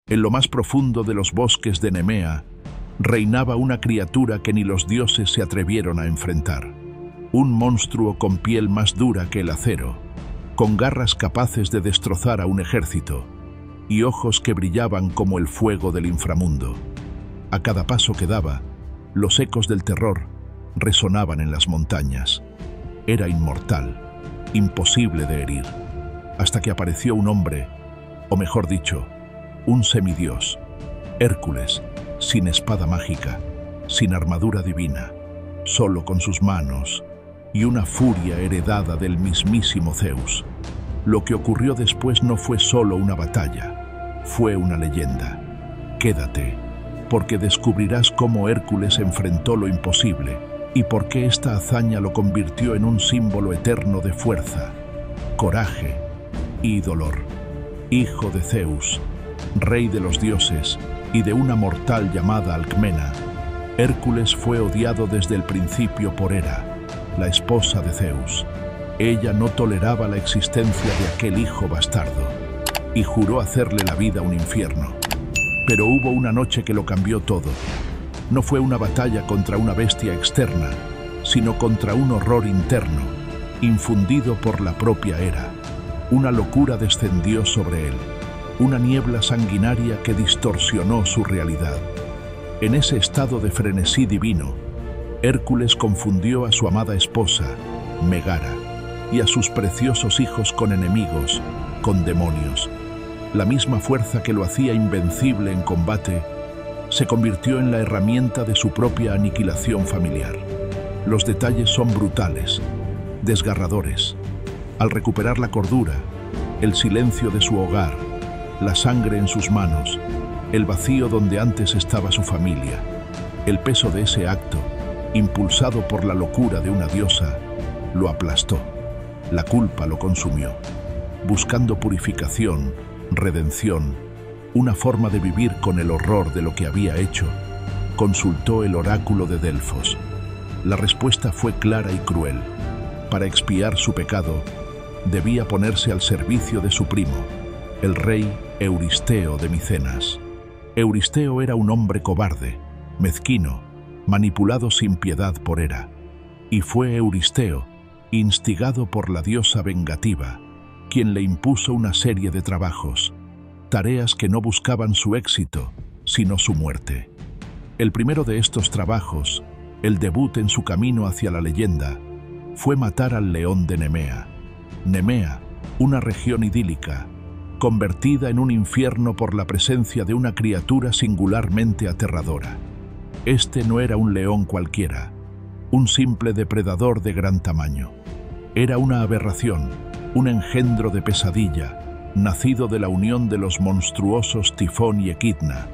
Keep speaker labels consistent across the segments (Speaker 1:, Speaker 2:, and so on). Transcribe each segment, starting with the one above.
Speaker 1: En lo más profundo de los bosques de Nemea, reinaba una criatura que ni los dioses se atrevieron a enfrentar. Un monstruo con piel más dura que el acero, con garras capaces de destrozar a un ejército y ojos que brillaban como el fuego del inframundo. A cada paso que daba, los ecos del terror resonaban en las montañas. Era inmortal, imposible de herir, hasta que apareció un hombre, o mejor dicho, un semidios, Hércules, sin espada mágica, sin armadura divina, solo con sus manos y una furia heredada del mismísimo Zeus. Lo que ocurrió después no fue solo una batalla, fue una leyenda. Quédate, porque descubrirás cómo Hércules enfrentó lo imposible y por qué esta hazaña lo convirtió en un símbolo eterno de fuerza, coraje y dolor. Hijo de Zeus, rey de los dioses y de una mortal llamada Alcmena, Hércules fue odiado desde el principio por Hera, la esposa de Zeus. Ella no toleraba la existencia de aquel hijo bastardo y juró hacerle la vida un infierno. Pero hubo una noche que lo cambió todo. No fue una batalla contra una bestia externa, sino contra un horror interno, infundido por la propia Hera. Una locura descendió sobre él, una niebla sanguinaria que distorsionó su realidad. En ese estado de frenesí divino, Hércules confundió a su amada esposa, Megara, y a sus preciosos hijos con enemigos, con demonios. La misma fuerza que lo hacía invencible en combate se convirtió en la herramienta de su propia aniquilación familiar. Los detalles son brutales, desgarradores. Al recuperar la cordura, el silencio de su hogar, la sangre en sus manos, el vacío donde antes estaba su familia, el peso de ese acto, impulsado por la locura de una diosa, lo aplastó. La culpa lo consumió. Buscando purificación, redención, una forma de vivir con el horror de lo que había hecho, consultó el oráculo de Delfos. La respuesta fue clara y cruel. Para expiar su pecado, debía ponerse al servicio de su primo, el rey Euristeo de Micenas. Euristeo era un hombre cobarde, mezquino, manipulado sin piedad por Hera. Y fue Euristeo, instigado por la diosa vengativa, quien le impuso una serie de trabajos, tareas que no buscaban su éxito, sino su muerte. El primero de estos trabajos, el debut en su camino hacia la leyenda, fue matar al león de Nemea. Nemea, una región idílica, convertida en un infierno por la presencia de una criatura singularmente aterradora. Este no era un león cualquiera, un simple depredador de gran tamaño. Era una aberración, un engendro de pesadilla, nacido de la unión de los monstruosos Tifón y Equidna,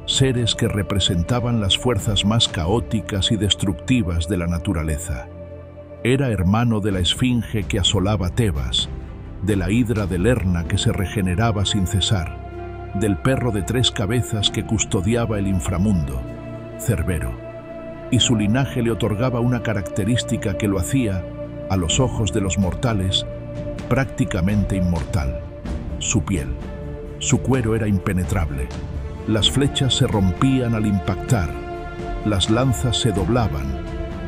Speaker 1: seres que representaban las fuerzas más caóticas y destructivas de la naturaleza. Era hermano de la esfinge que asolaba Tebas, de la hidra de Lerna que se regeneraba sin cesar, del perro de 3 cabezas que custodiaba el inframundo, Cerbero, y su linaje le otorgaba una característica que lo hacía, a los ojos de los mortales, prácticamente inmortal: su piel. Su cuero era impenetrable. Las flechas se rompían al impactar, las lanzas se doblaban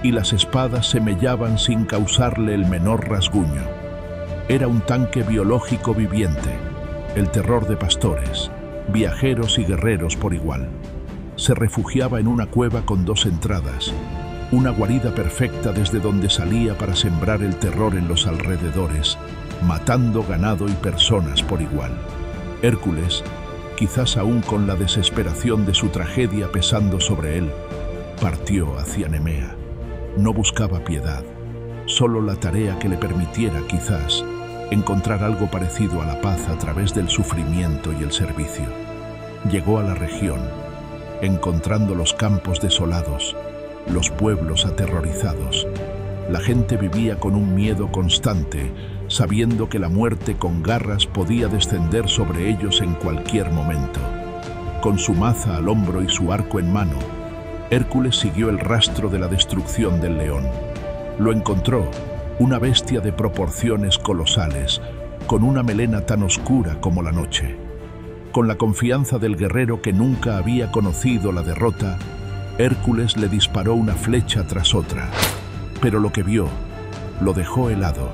Speaker 1: y las espadas se mellaban sin causarle el menor rasguño. Era un tanque biológico viviente, el terror de pastores, viajeros y guerreros por igual. Se refugiaba en una cueva con 2 entradas, una guarida perfecta desde donde salía para sembrar el terror en los alrededores, matando ganado y personas por igual. Hércules, quizás aún con la desesperación de su tragedia pesando sobre él, partió hacia Nemea. No buscaba piedad, solo la tarea que le permitiera, quizás, encontrar algo parecido a la paz a través del sufrimiento y el servicio. Llegó a la región, encontrando los campos desolados, los pueblos aterrorizados. La gente vivía con un miedo constante, sabiendo que la muerte con garras podía descender sobre ellos en cualquier momento. Con su maza al hombro y su arco en mano, Hércules siguió el rastro de la destrucción del león. Lo encontró, una bestia de proporciones colosales, con una melena tan oscura como la noche. Con la confianza del guerrero que nunca había conocido la derrota, Hércules le disparó una flecha tras otra. Pero lo que vio lo dejó helado.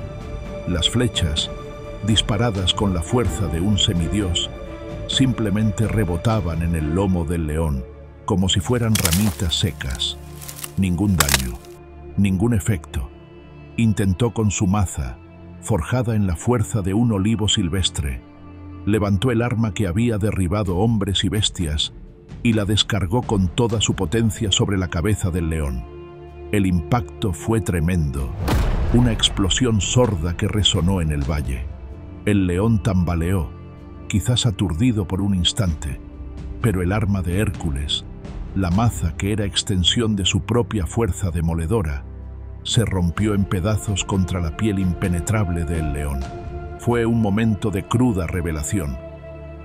Speaker 1: Las flechas, disparadas con la fuerza de un semidios, simplemente rebotaban en el lomo del león, como si fueran ramitas secas. Ningún daño, ningún efecto. Intentó con su maza, forjada en la fuerza de un olivo silvestre. Levantó el arma que había derribado hombres y bestias y la descargó con toda su potencia sobre la cabeza del león. El impacto fue tremendo, una explosión sorda que resonó en el valle. El león tambaleó, quizás aturdido por un instante, pero el arma de Hércules, la maza que era extensión de su propia fuerza demoledora, se rompió en pedazos contra la piel impenetrable del león. Fue un momento de cruda revelación.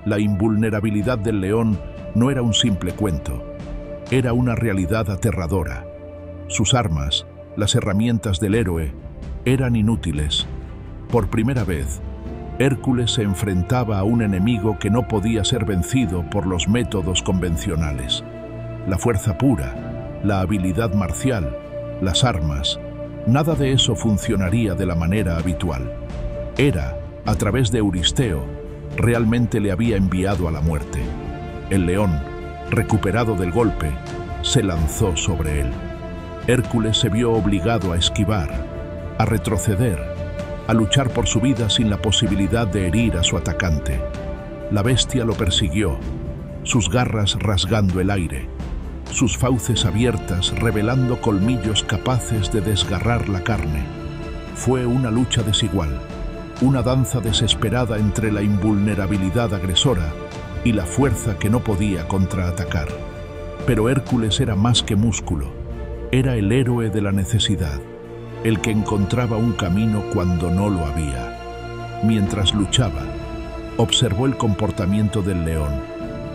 Speaker 1: La invulnerabilidad del león no era un simple cuento, era una realidad aterradora. Sus armas, las herramientas del héroe, eran inútiles. Por primera vez, Hércules se enfrentaba a un enemigo que no podía ser vencido por los métodos convencionales. La fuerza pura, la habilidad marcial, las armas, nada de eso funcionaría de la manera habitual. Hera, a través de Euristeo, realmente le había enviado a la muerte. El león, recuperado del golpe, se lanzó sobre él. Hércules se vio obligado a esquivar, a retroceder, a luchar por su vida sin la posibilidad de herir a su atacante. La bestia lo persiguió, sus garras rasgando el aire, sus fauces abiertas revelando colmillos capaces de desgarrar la carne. Fue una lucha desigual, una danza desesperada entre la invulnerabilidad agresora y la fuerza que no podía contraatacar. Pero Hércules era más que músculo, era el héroe de la necesidad, el que encontraba un camino cuando no lo había. Mientras luchaba, observó el comportamiento del león,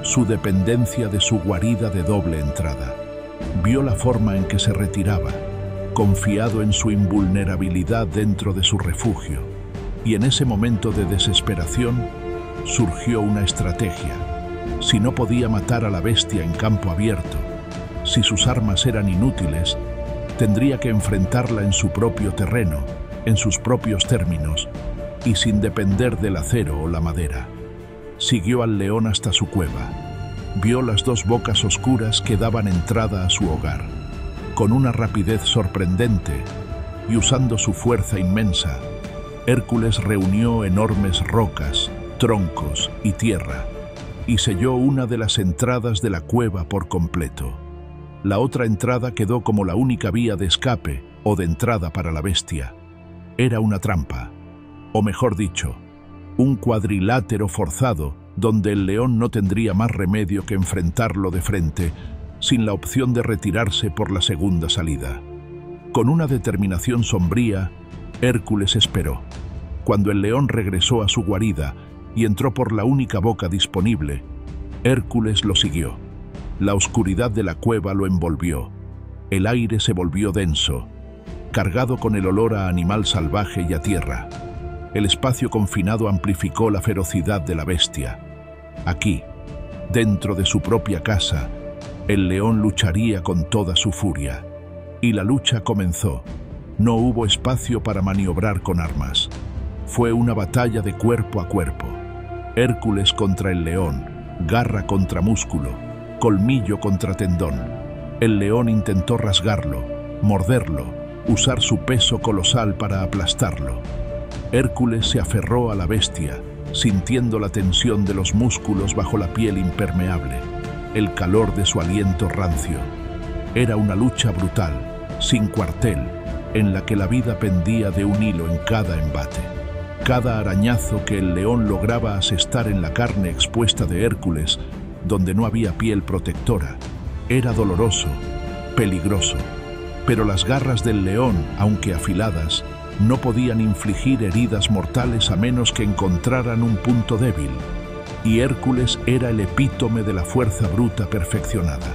Speaker 1: su dependencia de su guarida de doble entrada. Vio la forma en que se retiraba, confiado en su invulnerabilidad dentro de su refugio. Y en ese momento de desesperación surgió una estrategia. Si no podía matar a la bestia en campo abierto, si sus armas eran inútiles, tendría que enfrentarla en su propio terreno, en sus propios términos, y sin depender del acero o la madera. Siguió al león hasta su cueva. Vio las dos bocas oscuras que daban entrada a su hogar. Con una rapidez sorprendente y usando su fuerza inmensa, Hércules reunió enormes rocas, troncos y tierra y selló una de las entradas de la cueva por completo. La otra entrada quedó como la única vía de escape o de entrada para la bestia. Era una trampa, o mejor dicho, un cuadrilátero forzado donde el león no tendría más remedio que enfrentarlo de frente, sin la opción de retirarse por la segunda salida. Con una determinación sombría, Hércules esperó. Cuando el león regresó a su guarida y entró por la única boca disponible, Hércules lo siguió. La oscuridad de la cueva lo envolvió. El aire se volvió denso, cargado con el olor a animal salvaje y a tierra. El espacio confinado amplificó la ferocidad de la bestia. Aquí, dentro de su propia casa, el león lucharía con toda su furia. Y la lucha comenzó. No hubo espacio para maniobrar con armas. Fue una batalla de cuerpo a cuerpo. Hércules contra el león, garra contra músculo, colmillo contra tendón. El león intentó rasgarlo, morderlo, usar su peso colosal para aplastarlo. Hércules se aferró a la bestia, sintiendo la tensión de los músculos bajo la piel impermeable, el calor de su aliento rancio. Era una lucha brutal, sin cuartel, en la que la vida pendía de un hilo en cada embate. Cada arañazo que el león lograba asestar en la carne expuesta de Hércules, donde no había piel protectora, era doloroso, peligroso. Pero las garras del león, aunque afiladas, no podían infligir heridas mortales a menos que encontraran un punto débil. Y Hércules era el epítome de la fuerza bruta perfeccionada.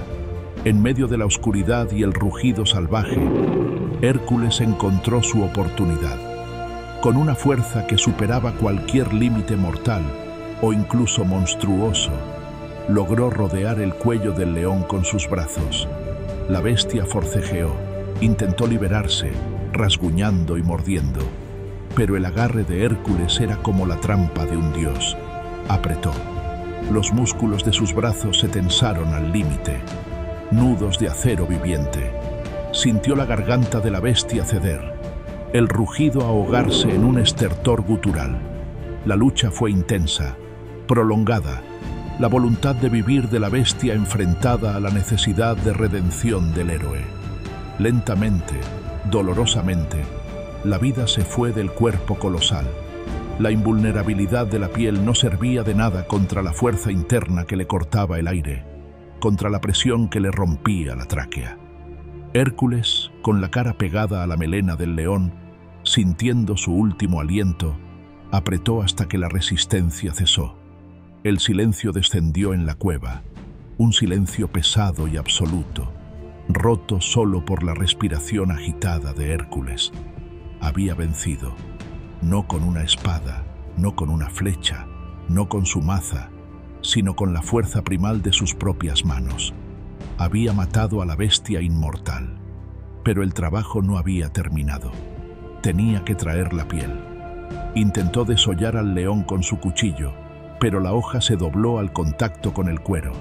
Speaker 1: En medio de la oscuridad y el rugido salvaje, Hércules encontró su oportunidad. Con una fuerza que superaba cualquier límite mortal, o incluso monstruoso, logró rodear el cuello del león con sus brazos. La bestia forcejeó, intentó liberarse, rasguñando y mordiendo, pero el agarre de Hércules era como la trampa de un dios. Apretó. Los músculos de sus brazos se tensaron al límite, nudos de acero viviente. Sintió la garganta de la bestia ceder, el rugido ahogarse en un estertor gutural. La lucha fue intensa, prolongada, la voluntad de vivir de la bestia enfrentada a la necesidad de redención del héroe. Lentamente, dolorosamente, la vida se fue del cuerpo colosal. La invulnerabilidad de la piel no servía de nada contra la fuerza interna que le cortaba el aire, contra la presión que le rompía la tráquea. Hércules, con la cara pegada a la melena del león, sintiendo su último aliento, apretó hasta que la resistencia cesó. El silencio descendió en la cueva, un silencio pesado y absoluto, roto solo por la respiración agitada de Hércules. Había vencido, no con una espada, no con una flecha, no con su maza, sino con la fuerza primal de sus propias manos. Había matado a la bestia inmortal, pero el trabajo no había terminado. Tenía que traer la piel. Intentó desollar al león con su cuchillo, pero la hoja se dobló al contacto con el cuero.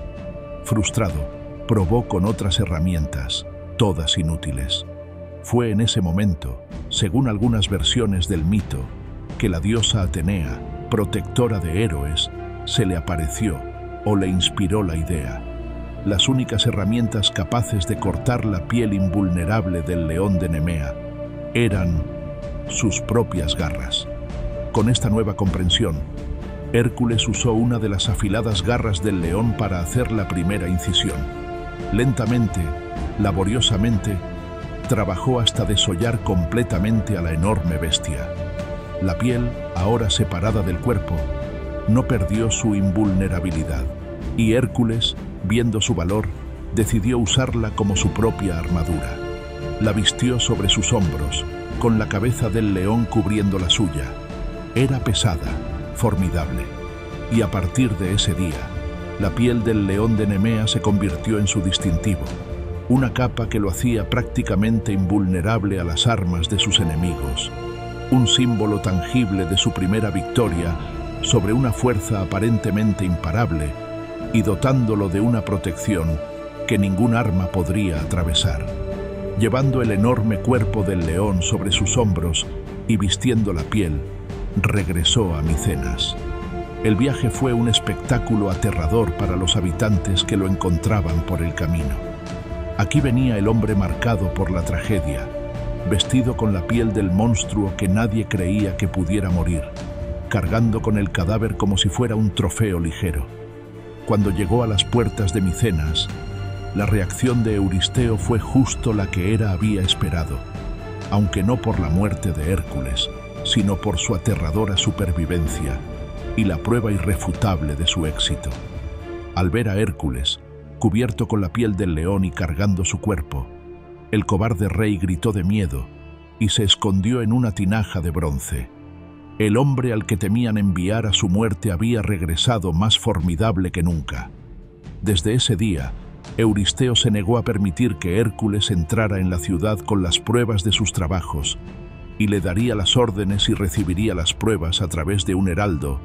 Speaker 1: Frustrado, probó con otras herramientas, todas inútiles. Fue en ese momento, según algunas versiones del mito, que la diosa Atenea, protectora de héroes, se le apareció o le inspiró la idea. Las únicas herramientas capaces de cortar la piel invulnerable del león de Nemea eran sus propias garras. Con esta nueva comprensión, Hércules usó una de las afiladas garras del león para hacer la primera incisión. Lentamente, laboriosamente, trabajó hasta desollar completamente a la enorme bestia. La piel, ahora separada del cuerpo, no perdió su invulnerabilidad, y Hércules, viendo su valor, decidió usarla como su propia armadura. La vistió sobre sus hombros, con la cabeza del león cubriendo la suya. Era pesada, formidable, y a partir de ese día, la piel del león de Nemea se convirtió en su distintivo, una capa que lo hacía prácticamente invulnerable a las armas de sus enemigos, un símbolo tangible de su primera victoria sobre una fuerza aparentemente imparable y dotándolo de una protección que ningún arma podría atravesar. Llevando el enorme cuerpo del león sobre sus hombros y vistiendo la piel, regresó a Micenas. El viaje fue un espectáculo aterrador para los habitantes que lo encontraban por el camino. Aquí venía el hombre marcado por la tragedia, vestido con la piel del monstruo que nadie creía que pudiera morir, cargando con el cadáver como si fuera un trofeo ligero. Cuando llegó a las puertas de Micenas, la reacción de Euristeo fue justo la que Hera había esperado, aunque no por la muerte de Hércules, sino por su aterradora supervivencia y la prueba irrefutable de su éxito. Al ver a Hércules, cubierto con la piel del león y cargando su cuerpo, el cobarde rey gritó de miedo y se escondió en una tinaja de bronce. El hombre al que temían enviar a su muerte había regresado más formidable que nunca. Desde ese día, Euristeo se negó a permitir que Hércules entrara en la ciudad con las pruebas de sus trabajos, y le daría las órdenes y recibiría las pruebas a través de un heraldo,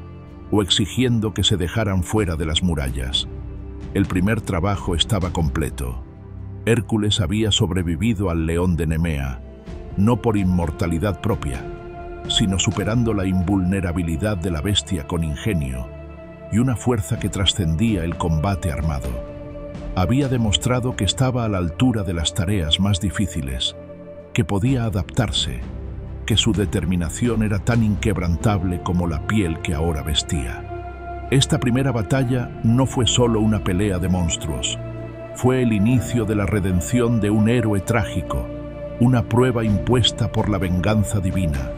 Speaker 1: o exigiendo que se dejaran fuera de las murallas. El primer trabajo estaba completo. Hércules había sobrevivido al león de Nemea, no por inmortalidad propia, sino superando la invulnerabilidad de la bestia con ingenio y una fuerza que trascendía el combate armado. Había demostrado que estaba a la altura de las tareas más difíciles, que podía adaptarse, que su determinación era tan inquebrantable como la piel que ahora vestía. Esta primera batalla no fue solo una pelea de monstruos, fue el inicio de la redención de un héroe trágico, una prueba impuesta por la venganza divina,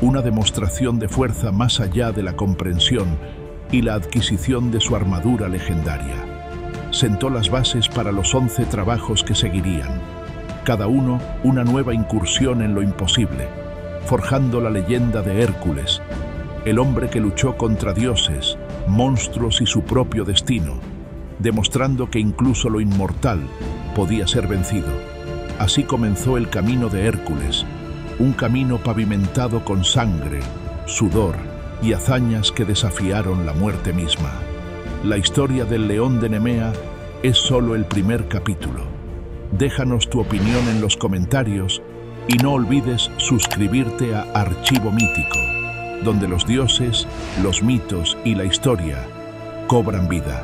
Speaker 1: una demostración de fuerza más allá de la comprensión y la adquisición de su armadura legendaria. Sentó las bases para los 11 trabajos que seguirían, cada uno una nueva incursión en lo imposible, forjando la leyenda de Hércules, el hombre que luchó contra dioses, monstruos y su propio destino, demostrando que incluso lo inmortal podía ser vencido. Así comenzó el camino de Hércules, un camino pavimentado con sangre, sudor y hazañas que desafiaron la muerte misma. La historia del león de Nemea es solo el primer capítulo. Déjanos tu opinión en los comentarios y no olvides suscribirte a Archivo Mítico, donde los dioses, los mitos y la historia cobran vida.